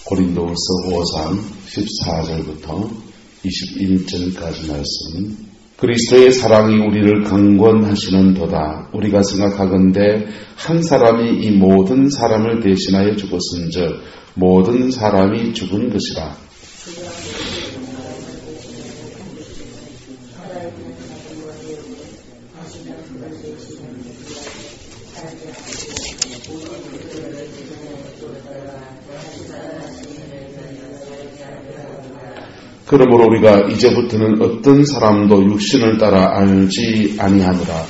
고린도후서 5장 14절부터 21절까지 말씀. 그리스도의 사랑이 우리를 강권하시는도다. 우리가 생각하건대 한 사람이 이 모든 사람을 대신하여 죽었은즉 모든 사람이 죽은 것이라. 그러므로 우리가 이제부터는 어떤 사람도 육신을 따라 알지 아니하노라.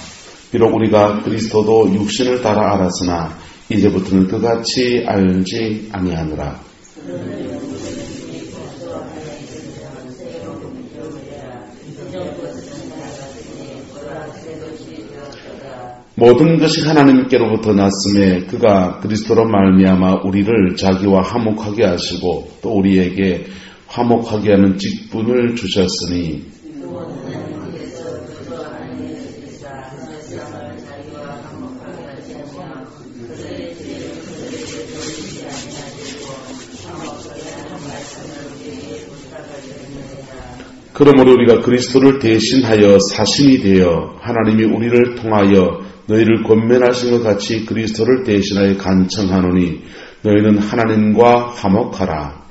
비록 우리가 그리스도도 육신을 따라 알았으나 이제부터는 그같이 알지 아니하노라. 모든 것이 하나님께로부터 났음에 그가 그리스도로 말미암아 우리를 자기와 화목하게 하시고 또 우리에게 화목하게 하는 직분을 주셨으니 그러므로 우리가 그리스도를 대신하여 사신이 되어 하나님이 우리를 통하여 너희를 권면하신 것 같이 그리스도를 대신하여 간청하노니 너희는 하나님과 화목하라.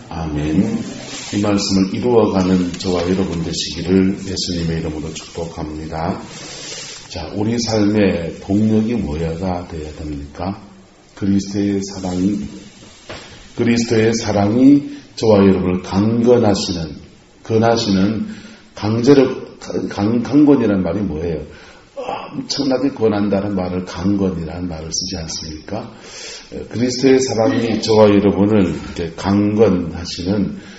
아멘. 이 말씀을 이루어가는 저와 여러분 되시기를 예수님의 이름으로 축복합니다. 자, 우리 삶의 동력이 뭐가 되어야 됩니까? 그리스도의 사랑이 저와 여러분을 강권하시는 강권이라는 말이 뭐예요? 엄청나게 권한다는 말을 강권이라는 말을 쓰지 않습니까? 그리스도의 사랑이 저와 여러분을 이렇게 강권하시는,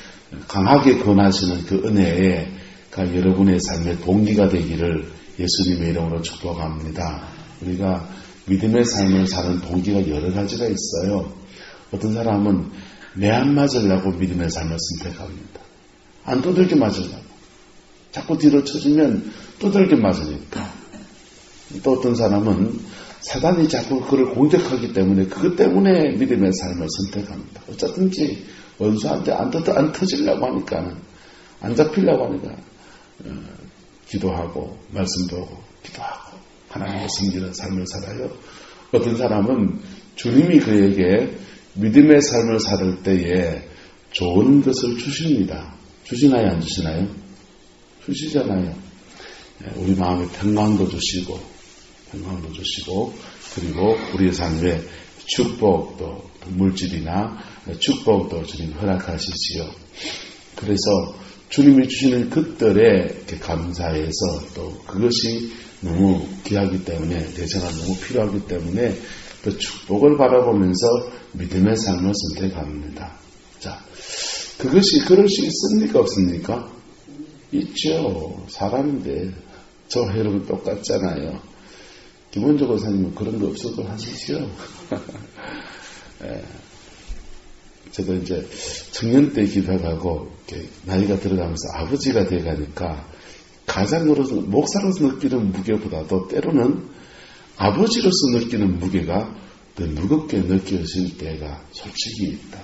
강하게 권하시는 그 은혜가 여러분의 삶의 동기가 되기를 예수님의 이름으로 축복합니다. 우리가 믿음의 삶을 사는 동기가 여러 가지가 있어요. 어떤 사람은 매 안 맞으려고 믿음의 삶을 선택합니다. 안 두들겨 맞으려고. 자꾸 뒤로 쳐주면 두들겨 맞으니까. 또 어떤 사람은 사단이 자꾸 그를 공격하기 때문에 그것 때문에 믿음의 삶을 선택합니다. 어쨌든지 원수한테 안 터지려고 하니까, 안 잡히려고 하니까 기도하고 말씀도 하고 기도하고 하나님을 섬기는 삶을 살아요. 어떤 사람은 주님이 그에게 믿음의 삶을 살 때에 좋은 것을 주십니다. 주시나요? 안 주시나요? 주시잖아요. 우리 마음에 평강도 주시고 그리고 우리의 삶에 축복도, 물질이나 축복도 주님 허락하시지요. 그래서 주님이 주시는 것들에 감사해서 또 그것이 너무 귀하기 때문에, 대체가 너무 필요하기 때문에 그 축복을 바라보면서 믿음의 삶을 선택합니다. 자, 그것이 그럴 수 있습니까? 없습니까? 있죠. 사람인데 저 여러분 똑같잖아요. 기본적으로 사님은 그런 거 없어도 하시죠. 저도 이제 청년 때 기도하고 나이가 들어가면서 아버지가 돼가니까 가장으로서, 목사로서 느끼는 무게보다도 때로는 아버지로서 느끼는 무게가 더 무겁게 느껴질 때가 솔직히 있다.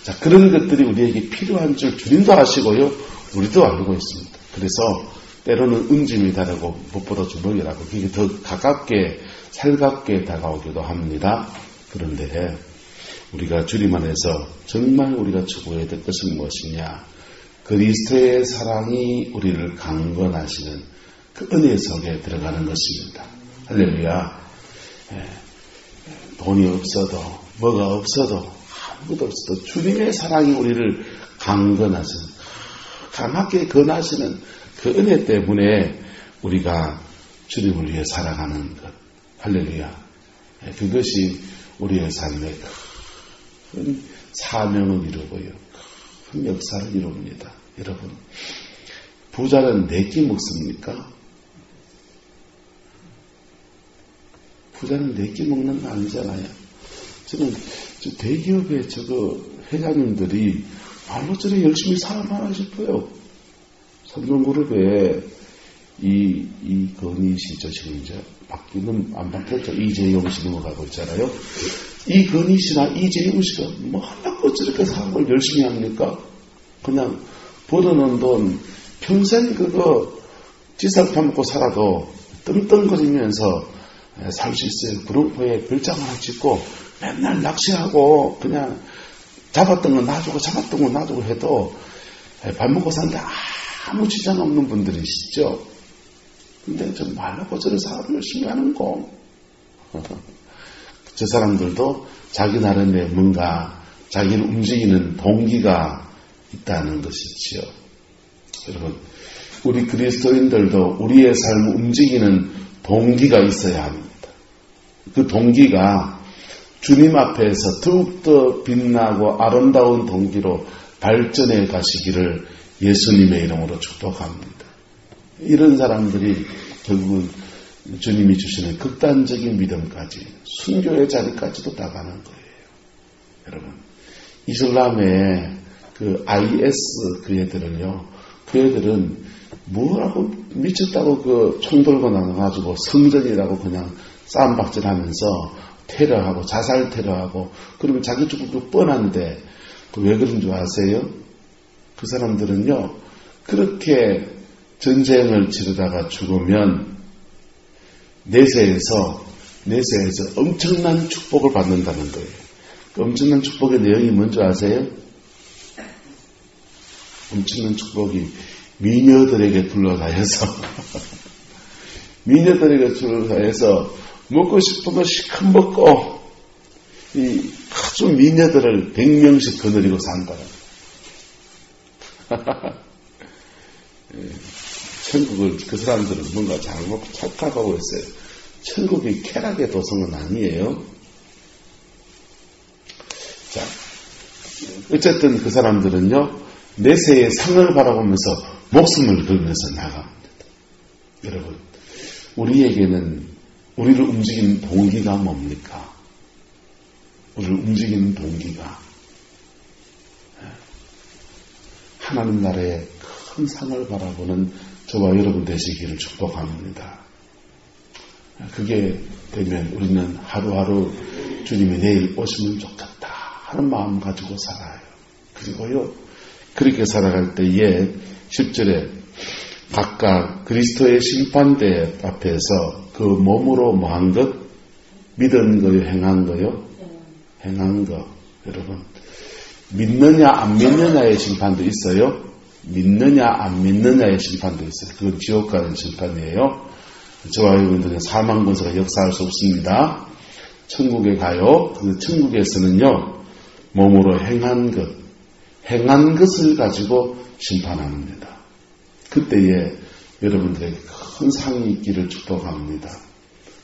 자, 그런 것들이 우리에게 필요한 줄 주님도 아시고요, 우리도 알고 있습니다. 그래서 때로는 은짐이 다르고 무엇보다 주먹이라고 그게 더 가깝게, 살갑게 다가오기도 합니다. 그런데 우리가 주님 안에서 정말 우리가 추구해야 될 것은 무엇이냐? 그리스도의 사랑이 우리를 강권하시는 그 은혜 속에 들어가는 것입니다. 할렐루야. 돈이 없어도, 뭐가 없어도, 아무것도 없어도 주님의 사랑이 우리를 강권하시는, 강하게 권하시는 그 은혜 때문에 우리가 주님을 위해 살아가는 것. 할렐루야. 그것이 우리의 삶의 큰 사명을 이루고요, 큰 역사를 이룹니다. 여러분, 부자는 내끼 먹습니까? 부자는 내끼 먹는 거 아니잖아요. 저는 대기업의 회장님들이 말로 저래 열심히 살아가나 싶어요. 삼성그룹에 이건희 씨죠. 지금 이제 바뀌는 안 바뀌었죠. 이재용 씨 넘어가고 있잖아요. 이건희 씨나 이재용 씨가 뭐 하려고 저렇게 사업을 열심히 합니까? 그냥 벌어놓은 돈 평생 그거 찌살 파먹고 살아도 떵떵거리면서 살 수 있어요. 구름포에 별장 하나 짓고 맨날 낚시하고 그냥 잡았던 건 놔주고 잡았던 건 놔주고 해도 밥 먹고 사는데 아무 지장 없는 분들이시죠. 근데 좀 말라고 저런 사업을 열심히 하는 거. 저 사람들도 자기 나름의 뭔가 자기를 움직이는 동기가 있다는 것이지요. 여러분, 우리 그리스도인들도 우리의 삶을 움직이는 동기가 있어야 합니다. 그 동기가 주님 앞에서 더욱더 빛나고 아름다운 동기로 발전해 가시기를 예수님의 이름으로 축복합니다. 이런 사람들이 결국은 주님이 주시는 극단적인 믿음까지 순교의 자리까지도 나가는 거예요. 여러분, 이슬람의 그 IS 그 애들은요, 그 애들은 뭐라고 미쳤다고 그 총 들고 나가가지고 성전이라고 그냥 싸움박질하면서 테러하고 자살 테러하고 그러면 자기 죽을 뻔한데 왜 그런 줄 아세요? 그 사람들은요, 그렇게 전쟁을 치르다가 죽으면 내세에서 엄청난 축복을 받는다는 거예요. 그 엄청난 축복의 내용이 뭔지 아세요? 엄청난 축복이 미녀들에게 둘러싸여서 미녀들에게 둘러싸여서 먹고 싶은 거 시큰 먹고 이 아주 미녀들을 100명씩 거느리고 산다. 천국을 그 사람들은 뭔가 잘못 착각하고 있어요. 천국이 쾌락의 도성은 아니에요. 자, 어쨌든 그 사람들은요, 내세의 상을 바라보면서 목숨을 걸면서 나갑니다. 여러분, 우리에게는 우리를 움직이는 동기가 뭡니까? 우리를 움직이는 동기가 하나님 나라의 큰 상을 바라보는 저와 여러분 되시기를 축복합니다. 그게 되면 우리는 하루하루 주님이 내일 오시면 좋겠다 하는 마음 가지고 살아요. 그리고요, 그렇게 살아갈 때에 10절에 각각 그리스도의 심판대 앞에서 그 몸으로 뭐한 것? 믿은 거요, 행한 거요? 행한 거. 여러분, 믿느냐 안 믿느냐의 심판도 있어요. 믿느냐 안 믿느냐의 심판도 있어요. 그건 지옥 가는 심판이에요. 저와 여러분들은 사망 권세가 역사할 수 없습니다. 천국에 가요. 그 천국에서는요, 몸으로 행한 것을 가지고 심판합니다. 그때에 여러분들에게 큰 상이 있기를 축복합니다.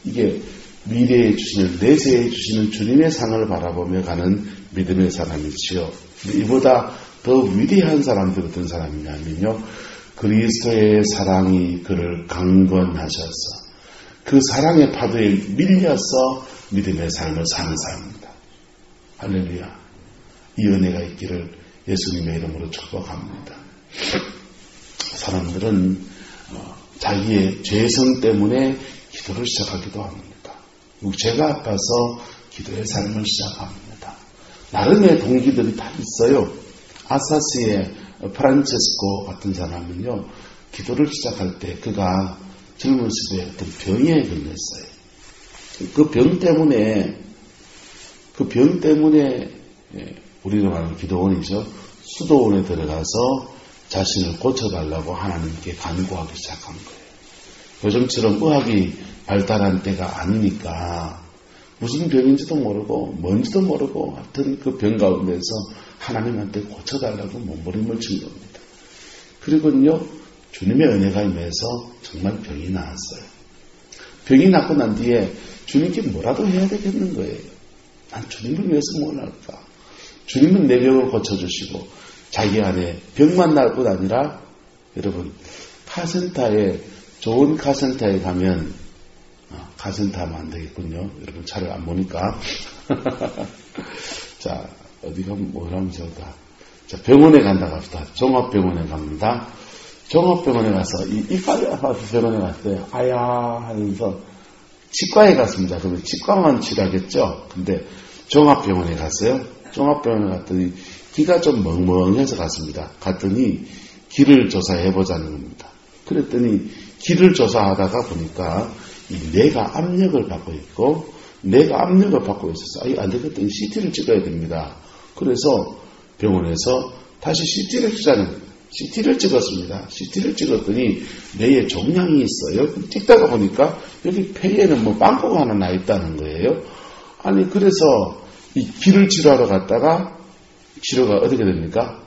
이게 미래에 주시는, 내세에 주시는 주님의 상을 바라보며 가는 믿음의 사람이지요. 이보다 더 위대한 사람들 어떤 사람이냐면요, 그리스도의 사랑이 그를 강권하셔서 그 사랑의 파도에 밀려서 믿음의 삶을 사는 사람입니다. 할렐루야. 이 은혜가 있기를 예수님의 이름으로 축복합니다. 사람들은 자기의 죄성 때문에 기도를 시작하기도 합니다. 죄가 아파서 기도의 삶을 시작합니다. 나름의 동기들이 다 있어요. 아사시의 프란체스코 같은 사람은요, 기도를 시작할 때 그가 젊은 시대에 어떤 병에 걸렸어요. 그 병 때문에 우리가 말하는 기도원이죠. 수도원에 들어가서 자신을 고쳐달라고 하나님께 간구하기 시작한 거예요. 요즘처럼 의학이 발달한 때가 아니니까 무슨 병인지도 모르고 뭔지도 모르고 하여튼 그 병 가운데서 하나님한테 고쳐달라고 몸부림을 친 겁니다. 그리고는요, 주님의 은혜가 임해서 정말 병이 나았어요. 병이 낫고 난 뒤에 주님께 뭐라도 해야 되겠는 거예요. 난 주님을 위해서 뭘 할까? 주님은 내 병을 고쳐주시고 자기 안에 병만 날 뿐 아니라, 여러분, 좋은 카센터에 가면, 카센터 하면 안 되겠군요. 여러분 차를 안 보니까. 자, 어디 가면 뭘 하면 좋을까? 자, 병원에 간다고 합시다. 종합병원에 갑니다. 종합병원에 가서 이빨이 아파서 병원에 갔어요. 아야 하면서 치과에 갔습니다. 그러면 치과만 치료하겠죠. 근데 종합병원에 갔어요. 종합병원에 갔더니 귀가 좀 멍멍해서 갔습니다. 갔더니 귀를 조사해보자는 겁니다. 그랬더니 귀를 조사하다가 보니까 이 뇌가 압력을 받고 있고 뇌가 압력을 받고 있어서 안 되겠다. CT를 찍어야 됩니다. 그래서 병원에서 다시 CT를 찍자는 CT를 찍었습니다. CT를 찍었더니 뇌에 종양이 있어요. 찍다가 보니까 여기 폐에는 뭐 빵꾸가 하나 나 있다는 거예요. 아니 그래서 이 귀를 치료하러 갔다가 치료가 어떻게 됩니까?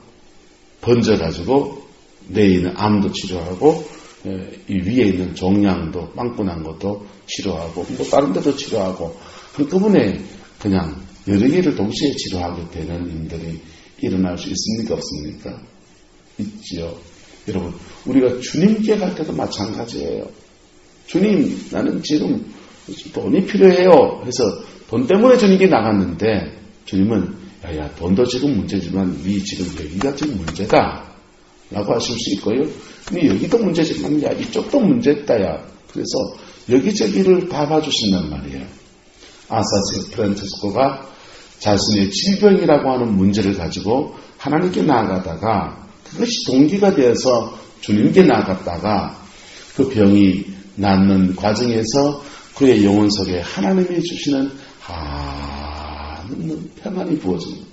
번져가지고 뇌에 있는 암도 치료하고 이 위에 있는 종양도 빵꾸 난 것도 치료하고 뭐 다른 데도 치료하고 한꺼번에 그냥 여러 개를 동시에 치료하게 되는 일들이 일어날 수 있습니까? 없습니까? 있지요. 여러분 우리가 주님께 갈 때도 마찬가지예요. 주님 나는 지금 돈이 필요해요 해서 돈 때문에 주님께 나갔는데 주님은 야 돈도 지금 문제지만 네 지금 여기가 지금 문제다 라고 하실 수 있고요. 근데 여기도 문제지만 야 이쪽도 문제다 야 그래서 여기저기를 다 봐주신단 말이에요. 아사스 프란체스코가 자신의 질병이라고 하는 문제를 가지고 하나님께 나아가다가 그것이 동기가 되어서 주님께 나아갔다가 그 병이 낫는 과정에서 그의 영혼 속에 하나님이 주시는 한없는 평안이 부어집니다.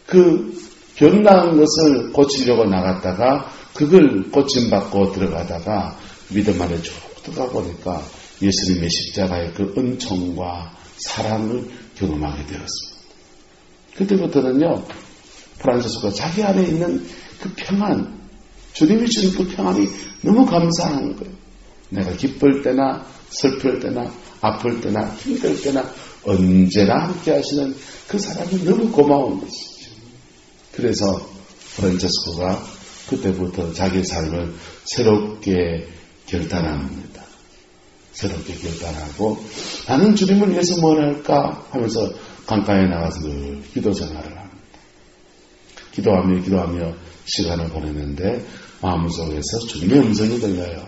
그 병 나은 것을 고치려고 나갔다가 그걸 고침받고 들어가다가 믿음 안에 쭉 들어가 보니까 예수님의 십자가의 그 은총과 사랑을 경험하게 되었습니다. 그때부터는요, 프란체스코가 자기 안에 있는 그 평안, 주님이 주는 그 평안이 너무 감사한 거예요. 내가 기쁠 때나 슬플 때나 아플 때나 힘들 때나 언제나 함께 하시는 그 사랑이 너무 고마운 것이죠. 그래서 프란체스코가 그때부터 자기 삶을 새롭게 결단합니다. 새롭게 결단하고 나는 주님을 위해서 뭘 할까 하면서 강가에 나가서 늘 기도 생활을 합니다. 기도하며 시간을 보내는데 마음속에서 주님의 음성이 들려요.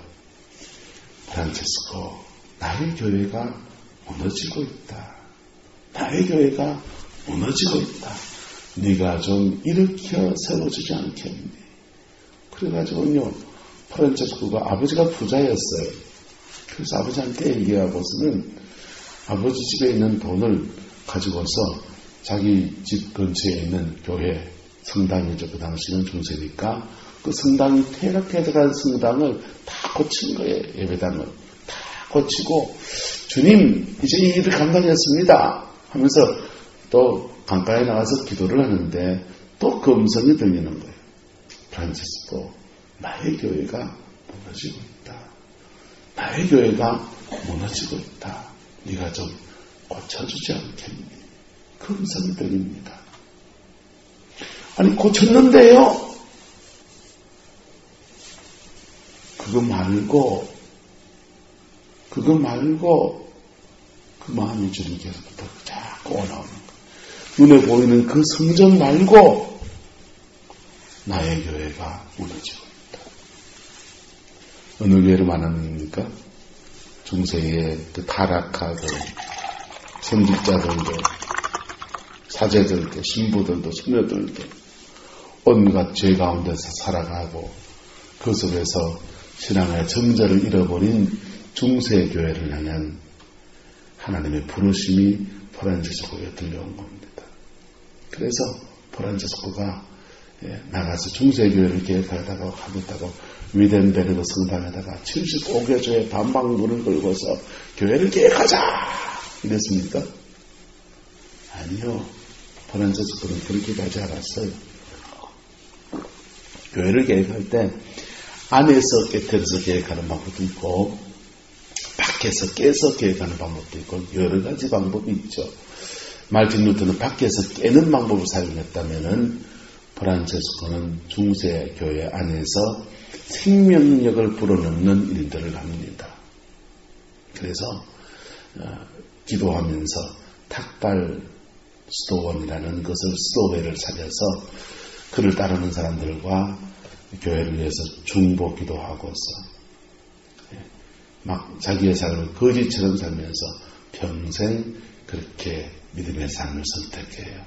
프란체스코, 나의 교회가 무너지고 있다. 나의 교회가 무너지고 있다. 네가 좀 일으켜 세워주지 않겠니? 그래가지고요, 프란체스코가 아버지가 부자였어요. 그래서 아버지한테 얘기하고서는 아버지 집에 있는 돈을 가지고서 자기 집 근처에 있는 교회, 성당이죠. 그 당시는 중세니까 그 성당이 폐락해 들어간 성당을 다 고친 거예요. 예배당을 다 고치고 주님 이제 이 일을 감당했습니다 하면서 또 강가에 나가서 기도를 하는데 또 그 음성이 들리는 거예요. 프란체스코, 나의 교회가 무너지고 있다. 나의 교회가 무너지고 있다. 네가 좀 고쳐주지 않겠니? 그 음성이 들립니다. 아니 고쳤는데요. 그거 말고 그 마음이 주님께서부터 자꾸 올라오는 거예요. 눈에 보이는 그 성전 말고 나의 교회가 무너지고 있다. 어느 교회를 말합니까? 중세의 그 타락하고 선직자들도 사제들도 신부들도 소녀들도 온갖 죄 가운데서 살아가고 그 속에서 신앙의 정절을 잃어버린 중세 교회를 향한 하나님의 부르심이 프란체스코에 들려온 겁니다. 그래서 프란체스코가 나가서 중세 교회를 계획하다가 하겠다고 위덴베르그 성당에다가 75개조의 반박문을 걸고서 교회를 계획하자 이랬습니까? 아니요. 프란체스코는 그렇게 가지 않았어요. 교회를 계획할 때 안에서 깨트려서 계획하는 방법도 있고 밖에서 깨서 계획하는 방법도 있고 여러 가지 방법이 있죠. 말틴 루터는 밖에서 깨는 방법을 사용했다면은 프란체스코는 중세 교회 안에서 생명력을 불어넣는 일들을 합니다. 그래서 기도하면서 탁발 수도원이라는 것을 수도회를 차려서 그를 따르는 사람들과 교회를 위해서 중보 기도하고서 막 자기의 삶을 거지처럼 살면서 평생 그렇게 믿음의 삶을 선택해요.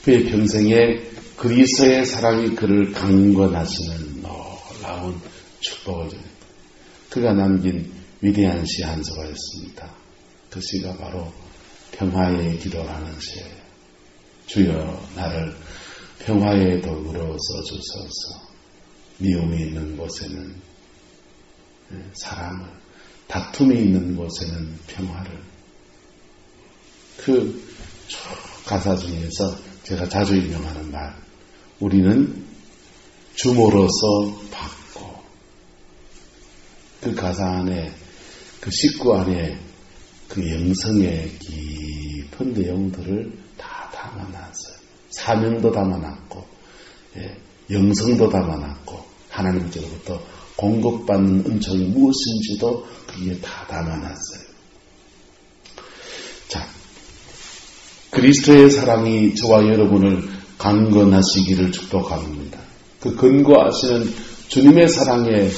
그의 평생에 그리스도의 사랑이 그를 강권하시는 놀라운 축복을 줍니다. 그가 남긴 위대한 시 한 소가 있습니다. 그 시가 바로 평화의 기도라는 시예요. 주여 나를 평화의 도구로 써주소서. 미움이 있는 곳에는 사랑을, 다툼이 있는 곳에는 평화를. 그 가사 중에서 제가 자주 인용하는 말, 우리는 주모로서 받고, 그 가사 안에, 그 식구 안에 그 영성의 깊은 내용들을 다 담아놨어요. 사명도 담아놨고, 영성도 담아놨고, 하나님께로부터 공급받는 은총이 무엇인지도 그게 다 담아놨어요. 자, 그리스도의 사랑이 저와 여러분을 강건하시기를 축복합니다. 그 근거하시는 주님의 사랑에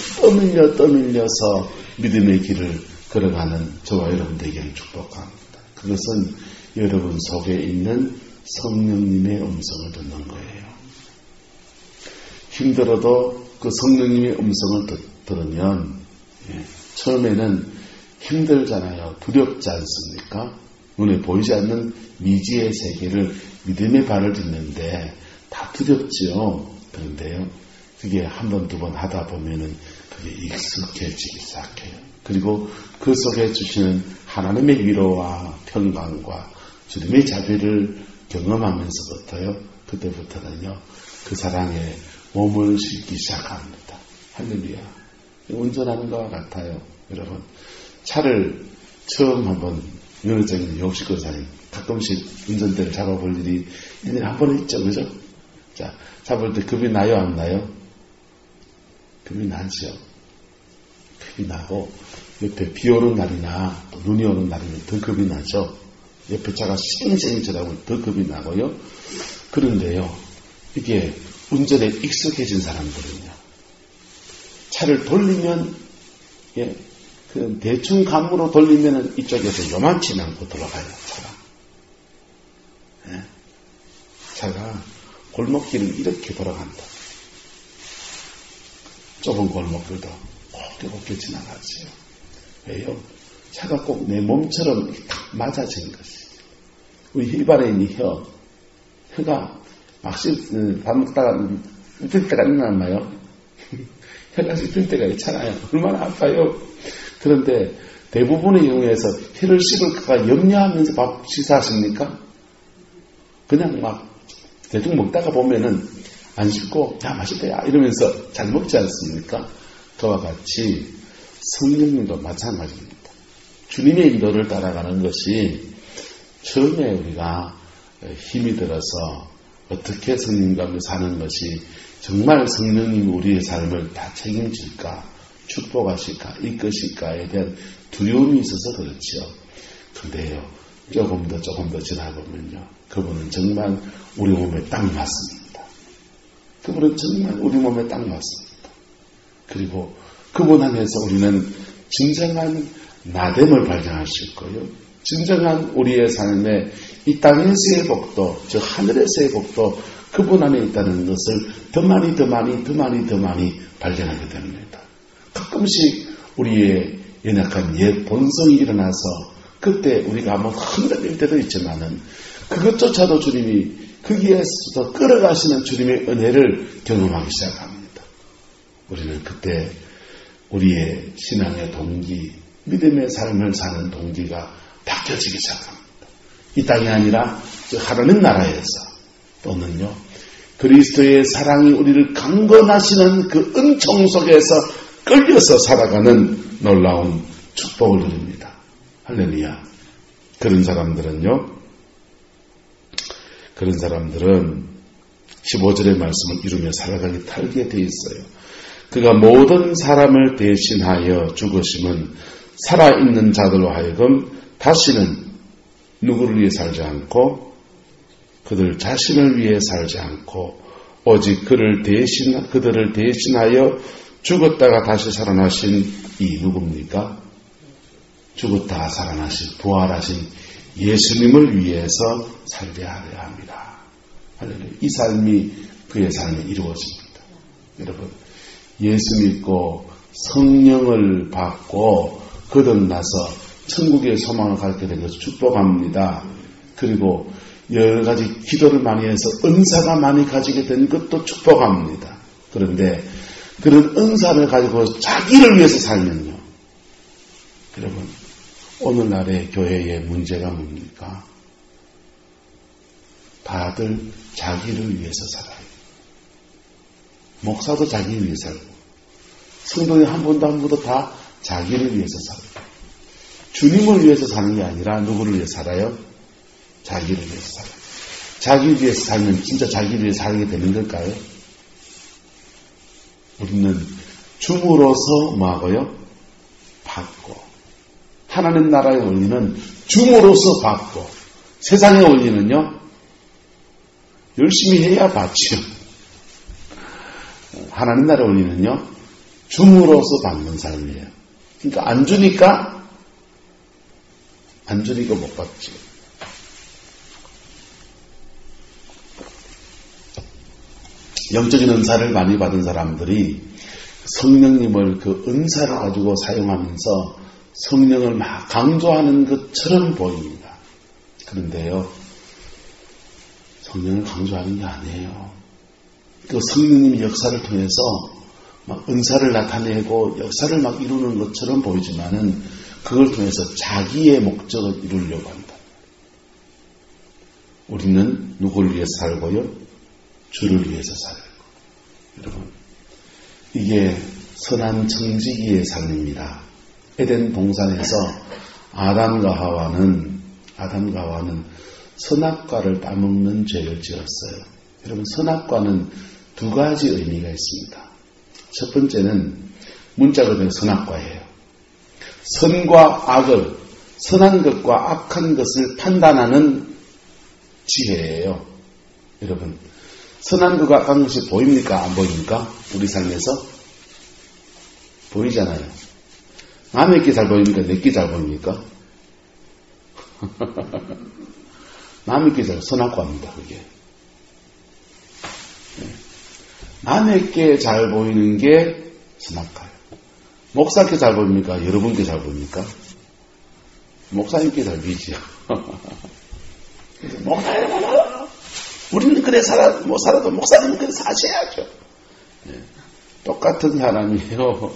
떠밀려서 믿음의 길을 걸어가는 저와 여러분 되기를 축복합니다. 그것은 여러분 속에 있는 성령님의 음성을 듣는 거예요. 힘들어도 그 성령님의 음성을 들으면 처음에는 힘들잖아요. 두렵지 않습니까? 눈에 보이지 않는 미지의 세계를 믿음의 발을 딛는데 다 두렵지요. 그런데요, 그게 한 번, 두 번 하다 보면은 그게 익숙해지기 시작해요. 그리고 그 속에 주시는 하나님의 위로와 평강과 주님의 자비를 경험하면서부터요, 그때부터는요, 그 사랑에 몸을 싣기 시작합니다. 할렐루야. 운전하는 것과 같아요. 여러분, 차를 처음 한번 면허증이 60건사님 가끔씩 운전대를 잡아볼 일이 1년에 한 번 있죠. 그죠? 자, 잡을 때 겁이 나요? 안 나요? 겁이 나죠. 겁이 나고 옆에 비 오는 날이나 또 눈이 오는 날이면 더 겁이 나죠. 옆에 차가 쌩쌩 쳐다보면 더 겁이 나고요. 그런데요, 이게 운전에 익숙해진 사람들은요, 차를 돌리면, 그 대충 감으로 돌리면은 이쪽에서 요만치 않고 돌아가요, 차가. 차가 골목길을 이렇게 돌아간다. 좁은 골목길도 곱게 지나가지요. 왜요? 차가 꼭 내 몸처럼 딱 맞아진 것이죠. 우리 입안에 있는 혀가 막 밥 먹다가 씹힐 때가 있나 마요? 혀가 씹힐 때가 있잖아요. 얼마나 아파요. 그런데 대부분의 경우에서 혀를 씹을까 염려하면서 밥 식사하십니까? 그냥 막 대충 먹다가 보면은 안 씹고 야 맛있다 야 이러면서 잘 먹지 않습니까? 그와 같이 성령님도 마찬가지입니다. 주님의 인도를 따라가는 것이 처음에 우리가 힘이 들어서 어떻게 성령과 함께 사는 것이 정말 성령님이 우리의 삶을 다 책임질까, 축복하실까, 이끄실까에 대한 두려움이 있어서 그렇지요. 그런데요, 조금 더 지나보면요, 그분은 정말 우리 몸에 딱 맞습니다. 그분은 정말 우리 몸에 딱 맞습니다. 그리고 그분 안에서 우리는 진정한 나됨을 발견할 수 있고요. 진정한 우리의 삶에 이 땅에서의 복도, 저 하늘에서의 복도 그분 안에 있다는 것을 더 많이 발견하게 됩니다. 가끔씩 우리의 연약한 옛 본성이 일어나서 그때 우리가 한번 흔들릴 때도 있지만은 그것조차도 주님이 거기에서 끌어가시는 주님의 은혜를 경험하기 시작합니다. 우리는 그때 우리의 신앙의 동기, 믿음의 삶을 사는 동기가 바뀌어지기 시작합니다. 이 땅이 아니라 하나님 나라에서 또는요, 그리스도의 사랑이 우리를 강건하시는 그 은총 속에서 끌려서 살아가는 놀라운 축복을 누립니다. 할렐루야. 그런 사람들은 15절의 말씀을 이루며 살아가기 탈게 되어 있어요. 그가 모든 사람을 대신하여 죽으심은 살아있는 자들로 하여금 다시는 누구를 위해 살지 않고 그들 자신을 위해 살지 않고 오직 그들을 대신하여 죽었다가 다시 살아나신 이 누굽니까? 죽었다가 살아나신 부활하신 예수님을 위해서 살게 하려 합니다. 이 삶이 그의 삶에 이루어집니다. 여러분, 예수 믿고 성령을 받고 거듭나서 천국의 소망을 갖게 된 것을 축복합니다. 그리고 여러 가지 기도를 많이 해서 은사가 많이 가지게 된 것도 축복합니다. 그런데 그런 은사를 가지고 자기를 위해서 살면요. 여러분, 오늘날의 교회의 문제가 뭡니까? 다들 자기를 위해서 살아요. 목사도 자기를 위해 살고, 성도님 한 분도 다 자기를 위해서 살아요. 주님을 위해서 사는 게 아니라 누구를 위해 살아요? 자기를 위해서 살아요. 자기를 위해서 살면 진짜 자기를 위해 살게 되는 걸까요? 우리는 줌으로서 뭐하고요? 받고, 하나님 나라의 원리는 줌으로서 받고, 세상의 원리는요, 열심히 해야 받지요. 하나님 나라의 원리는요, 줌으로서 받는 삶이에요. 그러니까 안 주니까 못 받지. 영적인 은사를 많이 받은 사람들이 성령님을 그 은사를 가지고 사용하면서 성령을 막 강조하는 것처럼 보입니다. 그런데요, 성령을 강조하는 게 아니에요. 그 성령님의 역사를 통해서 막 은사를 나타내고 역사를 막 이루는 것처럼 보이지만은 그걸 통해서 자기의 목적을 이루려고 한다. 우리는 누구를 위해서 살고요? 주를 위해서 살고. 여러분, 이게 선한 청지기의 삶입니다. 에덴 동산에서 아담과 하와는 선악과를 따먹는 죄를 지었어요. 여러분, 선악과는 두 가지 의미가 있습니다. 첫 번째는 문자 그대로 선악과예요. 선과 악을, 선한 것과 악한 것을 판단하는 지혜예요. 여러분, 선한 것과 악한 것이 보입니까? 안 보입니까? 우리 삶에서? 보이잖아요. 남의 게 잘 보입니까? 내 게 잘 보입니까? 남의 게 잘, 선악과입니다, 그게. 남의 게 잘 보이는 게 선악과예요. 목사께 잘 보입니까? 여러분께 잘 보입니까? 목사님께 잘 보이지요. 목사님, 우리는 그래 못 살아도 목사님은 그래 사셔야죠. 네. 똑같은 사람이에요.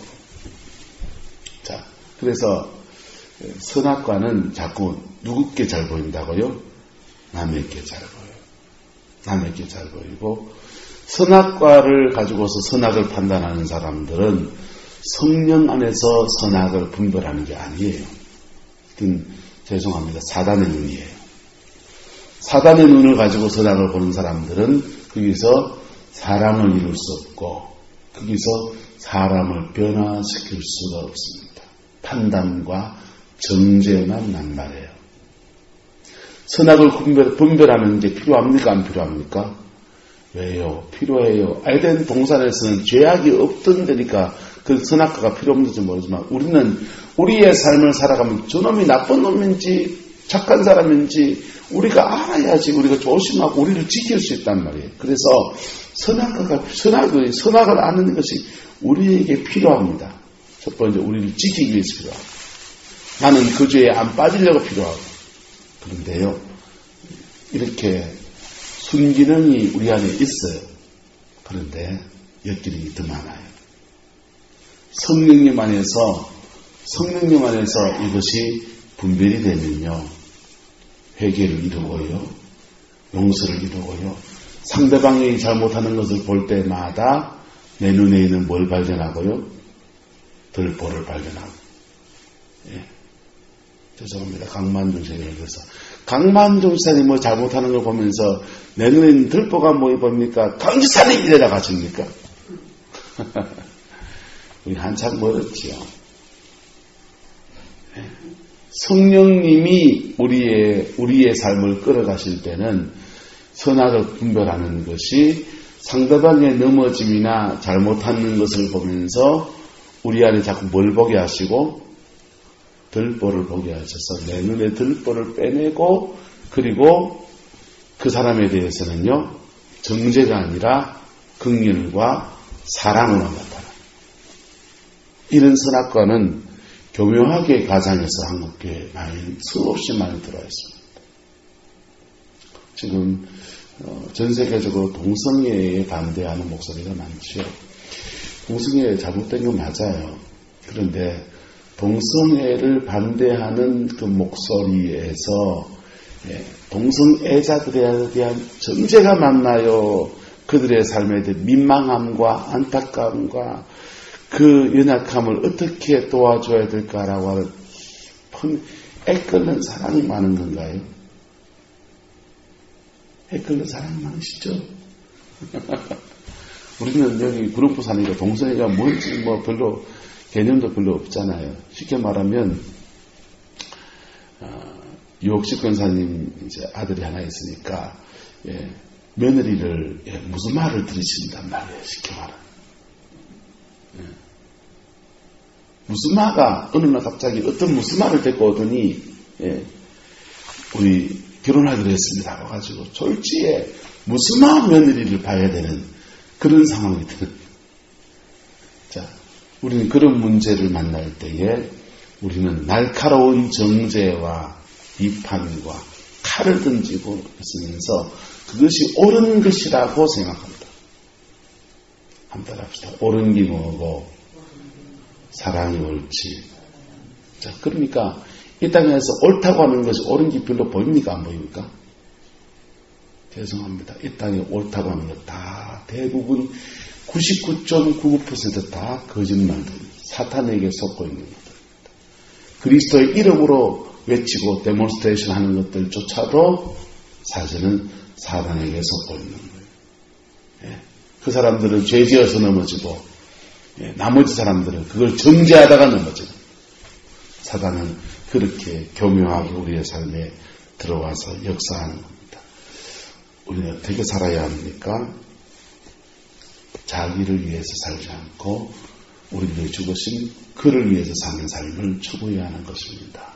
자, 그래서 선악과는 자꾸 누구께 잘 보인다고요? 남에게 잘 보여요. 남에게 잘 보이고, 선악과를 가지고서 선악을 판단하는 사람들은 성령 안에서 선악을 분별하는 게 아니에요. 그건 죄송합니다. 사단의 눈이에요. 사단의 눈을 가지고 선악을 보는 사람들은 거기서 사랑을 이룰 수 없고 거기서 사람을 변화시킬 수가 없습니다. 판단과 정죄만 남발해요. 선악을 분별하는 게 필요합니까? 안 필요합니까? 왜요? 필요해요. 에덴 동산에서는 죄악이 없던 데니까 그 선악과가 필요 없는지 모르지만 우리는 우리의 삶을 살아가면 저놈이 나쁜 놈인지 착한 사람인지 우리가 알아야지 우리가 조심하고 우리를 지킬 수 있단 말이에요. 그래서 선악을 아는 것이 우리에게 필요합니다. 첫 번째, 우리를 지키기 위해서 필요하고, 나는 그 죄에 안 빠지려고 필요하고. 그런데요, 이렇게 순기능이 우리 안에 있어요. 그런데 옆길이 더 많아요. 성령님 안에서 이것이 분별이 되면요, 회개를 이루고요, 용서를 이루고요, 상대방이 잘못하는 것을 볼 때마다 내 눈에 있는 뭘 발견하고요? 들보를 발견하고. 예. 죄송합니다. 강만중 선생님을 그래서 강만중 선생님이 뭐 잘못하는 걸 보면서 내 눈에 있는 들보가 뭐 봅니까? 강지사님 이래라 가십니까? 우리 한참 멀었지요. 예. 성령님이 우리의 삶을 끌어가실 때는 선악을 분별하는 것이 상대방의 넘어짐이나 잘못하는 것을 보면서 우리 안에 자꾸 뭘 보게 하시고 들보를 보게 하셔서 내 눈에 들보를 빼내고 그리고 그 사람에 대해서는요 정죄가 아니라 긍휼과 사랑으로 나타나. 이런 선악과는 교묘하게 가장에서 한국교회에 수없이 많이 들어와 있습니다. 지금 전 세계적으로 동성애에 반대하는 목소리가 많죠. 동성애 잘못된 건 맞아요. 그런데 동성애를 반대하는 그 목소리에서 동성애자들에 대한 정죄가 많나요? 그들의 삶에 대한 민망함과 안타까움과 그 연약함을 어떻게 도와줘야 될까라고 하는 애끓는 사랑이 많은 건가요? 애끓는 사랑이 많으시죠? 우리는 여기 그룹부 사니까 동성애가 뭔지 별로 개념도 별로 없잖아요. 쉽게 말하면 유옥식 권사님 이제 아들이 하나 있으니까 며느리를 무슨 말을 들으신단 말이에요. 쉽게 말하면 무슨 마가 어느 날 갑자기 어떤 무슨 말을 데리고 오더니 우리 결혼하기로 했습니다. 와가지고 졸지에 무슨 마 며느리를 봐야 되는 그런 상황이 드는. 자, 우리는 그런 문제를 만날 때에 우리는 날카로운 정죄와 비판과 칼을 던지고 있으면서 그것이 옳은 것이라고 생각합니다. 한번 합시다. 옳은 게 뭐고 사랑이 옳지. 자, 그러니까 이 땅에서 옳다고 하는 것이 옳은 게 별로 보입니까? 안 보입니까? 죄송합니다. 이 땅에 옳다고 하는 것 다 대부분 99.99% 다 거짓말들, 사탄에게 속고 있는 것들입니다. 그리스도의 이름으로 외치고 데몬스트레이션 하는 것들조차도 사실은 사탄에게 속고 있는 거예요. 그 사람들은 죄지어서 넘어지고 나머지 사람들은 그걸 정죄하다가 넘어져요. 사단은 그렇게 교묘하게 우리의 삶에 들어와서 역사하는 겁니다. 우리는 어떻게 살아야 합니까? 자기를 위해서 살지 않고 우리를 죽으신 그를 위해서 사는 삶을 추구해야 하는 것입니다.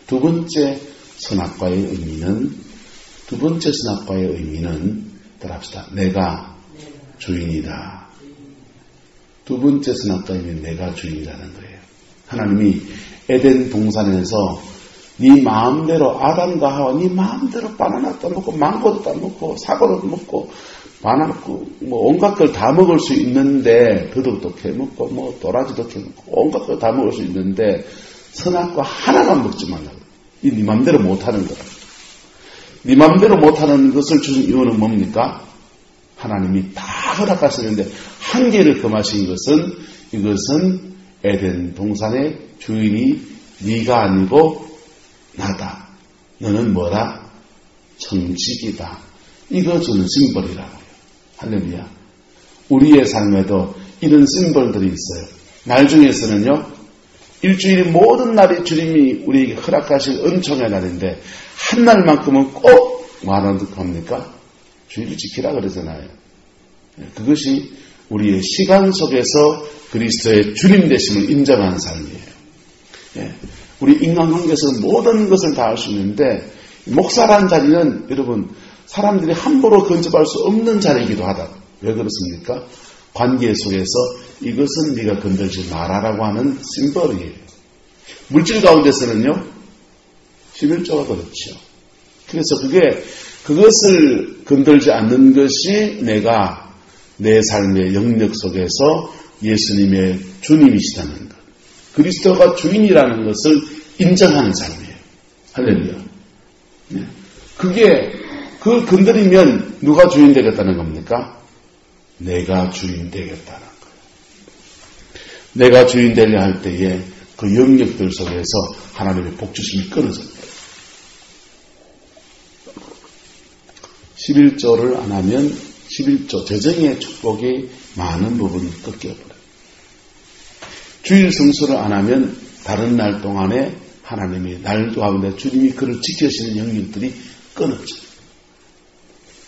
두 번째 선악과의 의미는 따라합시다. 내가 주인이다. 두 번째 선악과의 의미는 내가 주인이라는 거예요. 하나님이 에덴 동산에서 네 마음대로 아담과 하와 네 마음대로 바나나 따먹고 망고도 따먹고 사과도 먹고 바나나 온갖 걸 다 먹을 수 있는데 더덕도 캐먹고 도라지도 캐먹고 온갖 걸 다 먹을 수 있는데 선악과 하나만 먹지 말라고. 이 네 마음대로 못하는 거라. 네 마음대로 못하는 것을 주신 이유는 뭡니까? 하나님이 다 허락하시는데 한계를 금하신 것은 이것은 에덴 동산의 주인이 네가 아니고 나다. 너는 뭐다? 청지기다. 이거 주는 심벌이라고요. 할렐루야. 우리의 삶에도 이런 심벌들이 있어요. 날 중에서는요. 일주일 모든 날이 주님이 우리에게 허락하신 은총의 날인데 한 날만큼은 꼭 뭐하는 겁니까? 주일을 지키라 그러잖아요. 그것이 우리의 시간 속에서 그리스도의 주님 되심을 인정하는 삶이에요. 우리 인간관계에서 모든 것을 다 할 수 있는데 목사라는 자리는 여러분 사람들이 함부로 근접할 수 없는 자리이기도 하다. 왜 그렇습니까? 관계 속에서 이것은 네가 건들지 마라라고 하는 심벌이에요. 물질 가운데서는요. 11조가 그렇죠. 그래서 그것을 건들지 않는 것이 내가 내 삶의 영역 속에서 예수님의 주님이시다는 것. 그리스도가 주인이라는 것을 인정하는 삶이에요. 할렐루야. 그걸 건드리면 누가 주인 되겠다는 겁니까? 내가 주인 되겠다는 거예요. 내가 주인 되려 할 때에 그 영역들 속에서 하나님의 복주심이 끊어집니다. 11조를 안 하면 11조 재정의 축복이 많은 부분이 꺾여버려요. 주일 성수를 안 하면 다른 날 동안에 하나님이 날 가운데 주님이 그를 지켜주시는 영역들이 끊어져요.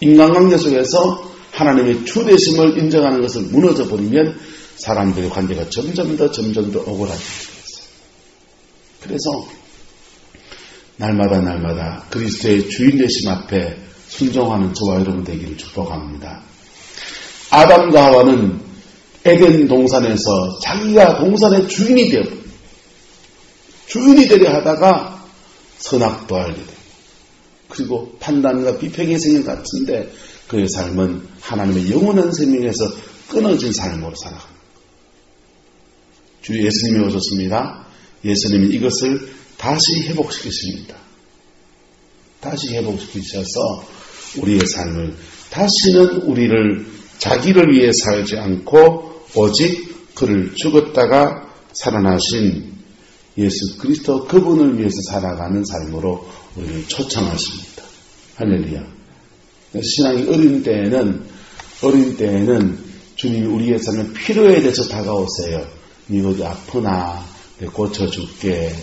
인간관계 속에서 하나님의 주되심을 인정하는 것을 무너져 버리면 사람들의 관계가 점점 더 억울하게 되었어요. 그래서 날마다 그리스도의 주인 되심 앞에 순종하는 저와 여러분 되기를 축복합니다. 아담과 하와는 에덴 동산에서 자기가 동산의 주인이 되려 하다가 선악도 알게 되고, 그리고 판단과 비평의 생각 같은데 그의 삶은 하나님의 영원한 생명에서 끊어진 삶으로 살아갑니다. 주 예수님이 오셨습니다. 예수님이 이것을 다시 회복시키십니다. 다시 회복시키셔서 우리의 삶을 다시는 우리를 자기를 위해 살지 않고 오직 그를 죽었다가 살아나신 예수 그리스도 그분을 위해서 살아가는 삶으로 우리를 초청하십니다. 할렐루야. 신앙이 어린 때에는 주님이 우리의 삶의 필요에 대해서 다가오세요. 네 어디 아프나? 내 고쳐줄게.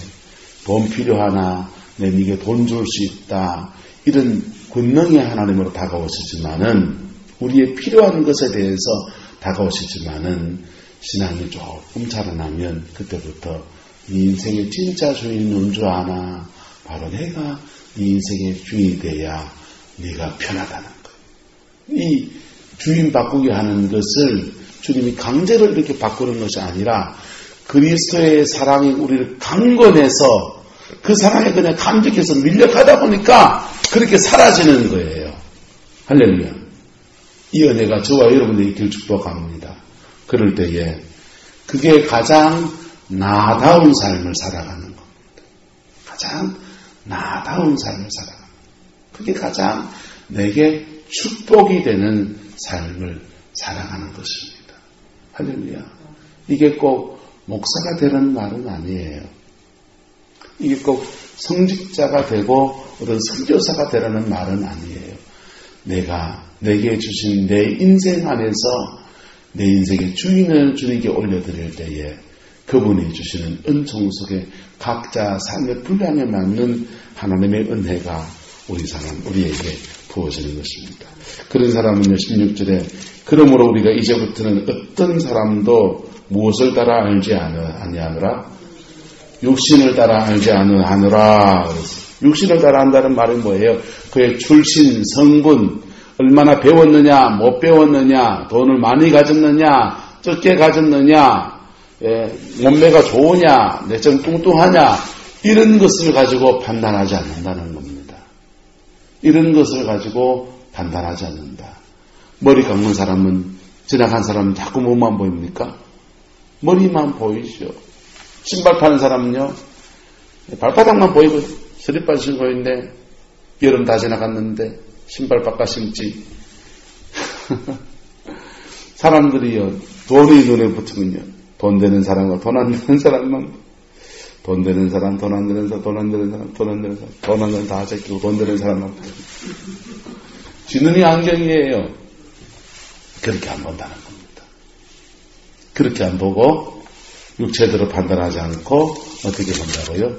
돈 필요하나? 내 네게 돈 줄 수 있다. 이런 권능의 하나님으로 다가오시지만은, 우리의 필요한 것에 대해서 다가오시지만은, 신앙이 조금 자라나면 그때부터 네 인생의 진짜 주인은 누군 줄 아나? 바로 내가 네 인생의 주인이 돼야 네가 편하다는 거예요. 이 주인 바꾸게 하는 것을 주님이 강제로 이렇게 바꾸는 것이 아니라 그리스도의 사랑이 우리를 강권해서 그 사랑에 그냥 감격해서 밀려가다 보니까 그렇게 사라지는 거예요. 할렐루야. 이 은혜가 저와 여러분에게 있길 축복합니다. 그럴 때에 그게 가장 나다운 삶을 살아가는 겁니다. 가장 나다운 삶을 살아가는 겁니다. 그게 가장 내게 축복이 되는 삶을 살아가는 것입니다. 할렐루야. 이게 꼭 목사가 되는 말은 아니에요. 이게 꼭 성직자가 되고 어떤 선교사가 되라는 말은 아니에요. 내게 주신 내 인생 안에서 내 인생의 주인을 주님께 올려드릴 때에 그분이 주시는 은총 속에 각자 삶의 분량에 맞는 하나님의 은혜가 우리에게 부어지는 것입니다. 그런 사람은요, 16절에 그러므로 우리가 이제부터는 어떤 사람도 무엇을 따라 알지 아니하노라? 육신을 따라 알지 아니하노라. 육신을 따라 한다는 말은 뭐예요? 그의 출신, 성분, 얼마나 배웠느냐, 못 배웠느냐, 돈을 많이 가졌느냐, 적게 가졌느냐, 몸매가 좋으냐, 내적 뚱뚱하냐, 이런 것을 가지고 판단하지 않는다는 겁니다. 이런 것을 가지고 판단하지 않는다. 머리 감는 사람은, 지나간 사람은 자꾸 몸만 보입니까? 머리만 보이죠. 신발 파는 사람은요, 발바닥만 보이고 슬리퍼 신고 있는데 여름 다 지나갔는데 신발 바꿔 신지. 사람들이요, 돈이 눈에 붙으면요, 돈 되는 사람과 돈 안 되는 사람만, 돈 되는 사람, 돈 안 되는 사람, 돈 안 되는 사람, 돈 안 되는 사람, 돈 안 되는 사람 다 제끼고 돈 되는 사람만 지 눈이 안경이에요. 그렇게 안 본다는 겁니다. 그렇게 안 보고 육체대로 판단하지 않고 어떻게 본다고요?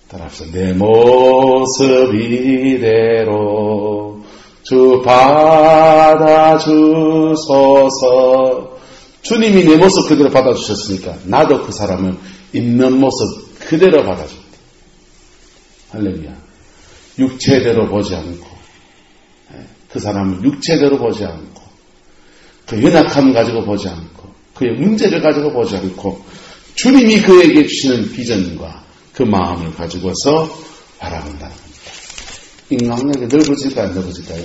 따라합시다. 내 모습 이대로 주 받아주소서. 주님이 내 모습 그대로 받아주셨으니까 나도 그 사람을 있는 모습 그대로 받아줍니다. 할렐루야. 육체대로 보지 않고, 그 사람을 육체대로 보지 않고, 그 연약함 가지고 보지 않고, 그의 문제를 가지고 보지 않고, 주님이 그에게 주시는 비전과 그 마음을 가지고서 바라본다는 겁니다. 인간관계가 넓어질까요? 안 넓어질까요?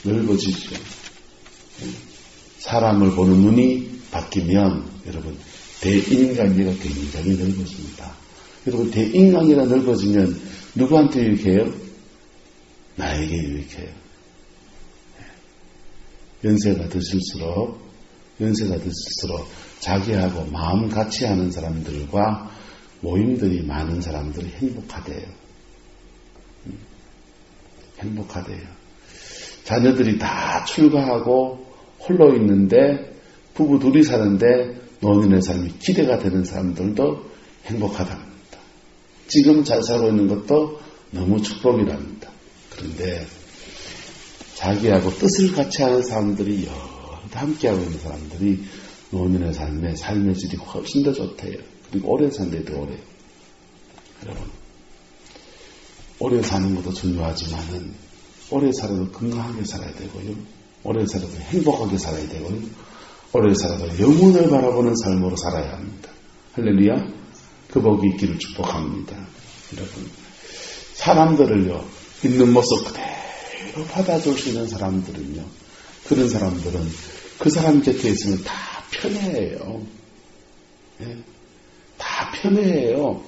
넓어지죠. 사람을 보는 눈이 바뀌면 여러분 대인관계가 굉장히 넓어집니다. 여러분 대인관계가 넓어지면 누구한테 유익해요? 나에게 유익해요. 연세가 드실수록 자기하고 마음 같이 하는 사람들과 모임들이 많은 사람들이 행복하대요. 행복하대요. 자녀들이 다 출가하고 홀로 있는데 부부 둘이 사는데 노년의 삶이 기대가 되는 사람들도 행복하답니다. 지금 잘 살고 있는 것도 너무 축복이랍니다. 그런데 자기하고 뜻을 같이 하는 사람들이 여러 함께하고 있는 사람들이 노년의 삶의 질이 훨씬 더 좋대요. 그리고 오래 산대 더 오래. 여러분, 오래 사는 것도 중요하지만은 오래 살아도 건강하게 살아야 되고요. 오래 살아도 행복하게 살아야 되고요. 오래 살아도 영혼을 바라보는 삶으로 살아야 합니다. 할렐루야. 그 복이 있기를 축복합니다. 여러분, 사람들을요, 있는 모습 그대로 받아줄 수 있는 사람들은요, 그런 사람들은 그 사람 곁에 있으면 다 편해해요. 예? 다 편해해요.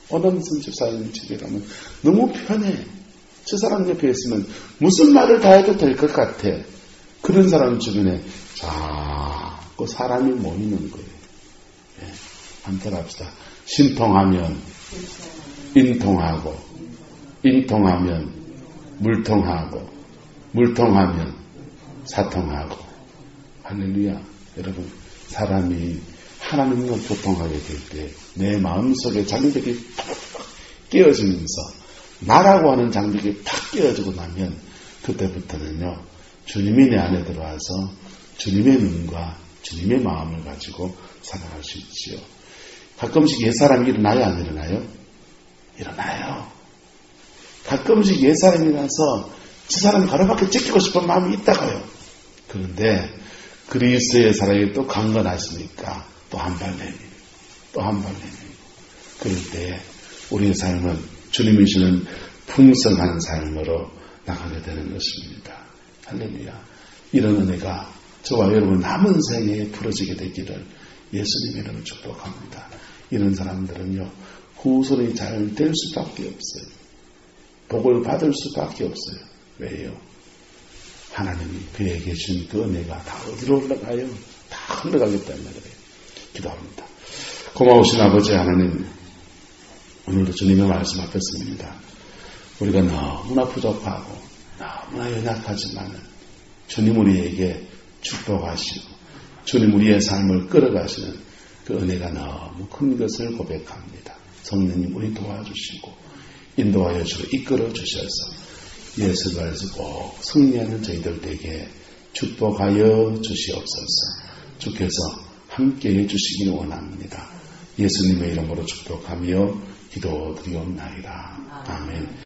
어느 집사님 집에 가면 너무 편해. 저 사람 옆에 있으면 무슨 말을 다 해도 될 것 같아. 그런 사람 주변에 자꾸 사람이 모이는 거예요. 예? 한번 합시다. 신통하면 인통하고, 인통하면 물통하고, 물통하면 사통하고. 할렐루야. 여러분, 사람이 하나님과 교통하게 될 때 내 마음속에 장벽이 팍 깨어지면서 나라고 하는 장벽이 팍 깨어지고 나면 그때부터는요, 주님이 내 안에 들어와서 주님의 눈과 주님의 마음을 가지고 살아갈 수 있지요. 가끔씩 옛사람이 일어나요? 안 일어나요? 일어나요. 가끔씩 옛사람이 일어나서 저 사람 가로밖에 찍히고 싶은 마음이 있다가요. 그런데 그리스도의 사랑이 또 강건하시니까 또 한 발 내밀고 또 한 발 내밀고 그럴 때 우리의 삶은 주님이 주는 풍성한 삶으로 나가게 되는 것입니다. 할렐루야. 이런 은혜가 저와 여러분 남은 생에 풀어지게 되기를 예수님의 이름으로 축복합니다. 이런 사람들은요, 후손이 잘 될 수밖에 없어요. 복을 받을 수밖에 없어요. 왜요? 하나님이 그에게 준 그 은혜가 다 어디로 흘러가요? 다 흘러가겠다는 말이에요. 기도합니다. 고마우신 아버지 하나님, 오늘도 주님의 말씀 앞에 씁니다. 우리가 너무나 부족하고 너무나 연약하지만 주님 우리에게 축복하시고 주님 우리의 삶을 끌어가시는 그 은혜가 너무 큰 것을 고백합니다. 성령님 우리 도와주시고 인도하여 주로 이끌어 주셔서 예수께서 꼭 승리하는 저희들에게 축복하여 주시옵소서. 주께서 함께해 주시기를 원합니다. 예수님의 이름으로 축복하며 기도드리옵나이다. 아멘.